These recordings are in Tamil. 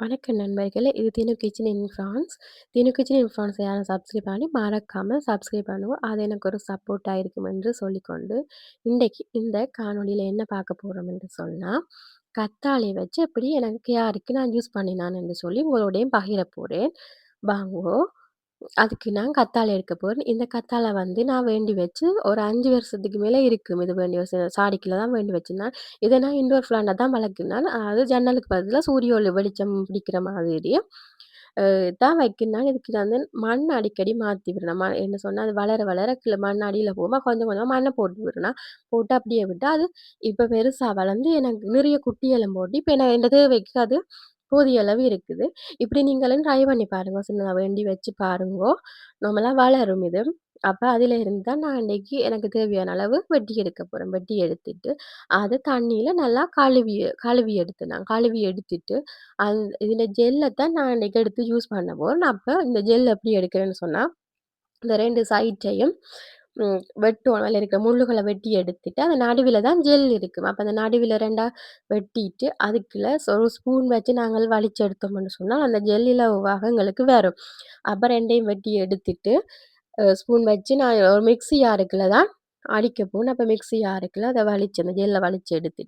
வணக்கம் நண்பர்களே! இது Dinu kitchen in France. Dinu kitchen in France யாரும் சப்ஸ்கிரைப் பண்ணி மறக்காம சப்ஸ்கிரைப் பண்ணுங்க. அது எனக்கு ஒரு சப்போர்ட்டா இருக்கும் என்று சொல்லிக்கொண்டு, இன்றைக்கு இந்த காணொளியில என்ன பார்க்க போறோம் என்று சொன்னா, கத்தாழைய வச்சு எப்படி எனக்கு யாருக்கு நான் யூஸ் பண்ணினான் என்று சொல்லி உங்களோடையும் பகிர போறேன். வாங்கோ! அதுக்கு நான் கத்தாழை எடுக்க போறேன். இந்த கத்தாழை வந்து நான் வேண்டி வச்சு ஒரு 5 வருஷத்துக்கு மேல இருக்கும். இது வேண்டி வச்சு சாடிக்குள்ள தான் வேண்டி வச்சிருந்தேன். இத நான் இன்டோர் பிளான்ட்ல தான் வளர்க்கினேன். அது ஜன்னலுக்கு பதிலா சூரிய ஒளி வெளிச்சம் பிடிக்கிற மாதிரி அ தான் வைக்கினேன். இதுக்கு வந்து மண் அடிக்கடி மாத்தி விடணும். என்ன சொன்னா அது வளர வளர கீழ மண் அடியில போகுமா, கொஞ்சம் கொஞ்சமா மண்ண போட்டு விடணும். போட்டு அப்படியே விட்டா அது இப்ப பெருசா வளர்ந்து எனக்கு நிறைய குட்டி எல்லாம் போட்டு, இப்ப நான் என் தேவைக்கு அது போதிய அளவு இருக்குது. இப்படி நீங்களும் ட்ரை பண்ணி பாருங்க. சின்னதா வேண்டி வச்சு பாருங்கோ. நார்மலா வளரும் இது. அப்ப அதில இருந்து தான் நான் இன்னைக்கு எனக்கு தேவையான அளவு வெட்டி எடுக்க போறேன். வெட்டி எடுத்துட்டு, அத தண்ணீல நல்லா கழுவி கழுவி எடுத்தேன் நான். கழுவி எடுத்துட்டு, இதில ஜெல்ல தான் நான் இன்னைக்கு எடுத்து யூஸ் பண்ண போறேன். அப்ப இந்த ஜெல் எப்படி எடுக்கிறேன்னு சொன்னா, இந்த 2 சைட்லயும் வெட்டுவோம். அதில இருக்க முள்ளுகள வெட்டி எடுத்துட்டு, அந்த நடுவில தான் ஜெல் இருக்கும். அப்ப அந்த நடுவில 2ஆ வெட்டிட்டு, அதுக்குள்ள ஒரு ஸ்பூன் வச்சு நாங்கள் வலிச்சு எடுத்தோம்னு சொன்னா, அந்த ஜெல் இலகுவாக எங்களுக்கு வரும். அப்ப 2யும் வெட்டி எடுத்துட்டு, ஸ்பூன் வச்சு நான் ஒரு மிக்ஸி ஜாருக்குள்ள தான் அடிக்க போனேன். அப்ப மிக்ஸி ஜாருக்குள்ள அத வலிச்சு அந்த ஜெல்ல வலிச்சு எடுத்து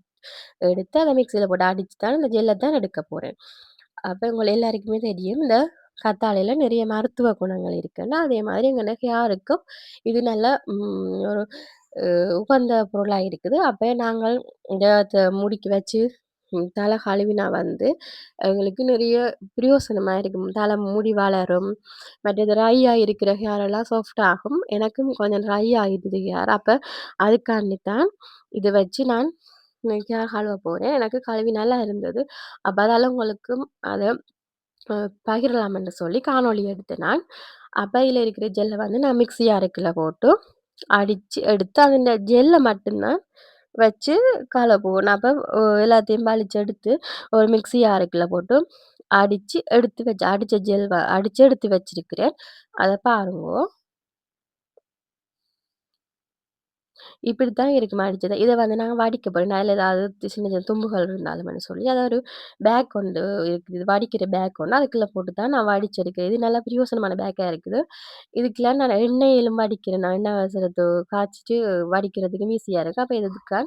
அத மிக்ஸியில போட்டு அடிச்சு தான் அந்த ஜெல்ல தான் எடுக்க போறேன். அப்ப உங்க எல்லாருக்குமே தெரியும், இந்த கத்தாழையில நிறைய மருத்துவ குணங்கள் இருக்குன்னு. அதே மாதிரி எங்க ஹேருக்கும் இது நல்ல ஒரு உகந்த பொருளா இருக்குது. அப்ப நாங்கள் இந்த முடிக்கு வச்சு தல கழுவினா வந்து எங்களுக்கு நிறைய பிரயோசனமா இருக்கும். தலை முடி வளரும். மற்றது ட்ரையா இருக்கிற ஹேர் எல்லாம் சாஃப்ட் ஆகும். எனக்கும் கொஞ்சம் ட்ரை ஆயிடுது ஹேர். அப்ப அதுக்காண்டி தான் இத வச்சு நான் இன்னைக்கு ஹேர் கழுவ போறேன். எனக்கு கழுவி நல்லா இருந்தது. அப்ப அதால உங்களுக்கும் அத அ பகிரலாம்ன்னு சொல்லி காணொளி எடுத்தேன் நான். அப்ப அதில இருக்கிற ஜெல்ல வந்து நான் மிக்ஸி அரைக்குள்ள போட்டு அடிச்சு எடுத்து அந்த ஜெல்ல மட்டும் தான் வச்சு கலக்குவோம். அப்ப எல்லாத்தையும் வலிச்சு எடுத்து ஒரு மிக்ஸி அரைக்குள்ள போட்டு அடிச்சு எடுத்து வச்சு அடிச்ச ஜெல் அடிச்சு எடுத்து வச்சிருக்கிறேன். அத பாருங்கோ. இப்படித்தான் இருக்கு மடிச்சது. இத வந்து நாங்க வடிக்க போறோம். அதுல ஏதாவது சின்ன சின்ன தும்புகள் இருந்தாலும்னு சொல்லி, அத ஒரு பேக் ஒன்று இருக்குது. வடிக்கிற பேக் ஒண்ணு. அதுக்குள்ள போட்டு தான் நான் வடிச்செடுக்கிறேன். இது நல்லா பிரயோசனமான பேக்கா இருக்குது. இதுக்கெல்லாம் நான் எண்ணெயிலும் வடிக்கிறேன். நான் எண்ணெய் வசரத்த காய்ச்சிட்டு வடிக்கிறதுக்கு ஈஸியா இருக்கு. அப்ப இதுக்கு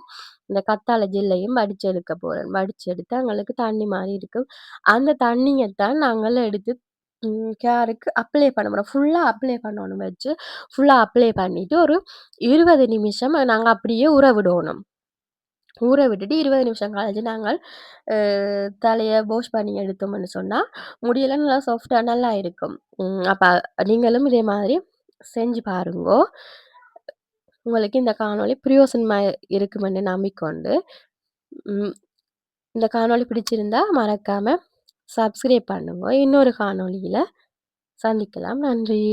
இந்த கத்தாழை ஜெல்லையும் வடிச்சு எடுக்க போறேன். வடிச்சு எடுத்து எங்களுக்கு தண்ணி மாரி இருக்கும். அந்த தண்ணியத்தான் நாங்கள் எடுத்து ஹேருக்கு அப்ளை பண்ண போறோம். ஃபுல்லா அப்ளை பண்ணணும் வச்சு, ஃபுல்லா அப்ளை பண்ணிட்டு ஒரு 20 நிமிஷம் நாங்க அப்படியே ஊற விடணும். ஊற விட்டுட்டு 20 நிமிஷம் கழிச்சு நாங்கள் அ தலைய வாஷ் பண்ணி எடுத்தோம்னு சொன்னா, முடியெல்லாம் நல்லா சாஃப்ட்டா நல்லா இருக்கும். அப்ப நீங்களும் இதே மாதிரி செஞ்சு பாருங்கோ. உங்களுக்கு இந்த காணொளி பிரயோசனமா இருக்குமென்னு நம்பிக்கொண்டு, ம் இந்த காணொளி பிடிச்சிருந்தா மறக்காம சப்ஸ்கிரைப் பண்ணுங்க. இன்னொரு காணொளியில சந்திக்கலாம். நன்றி.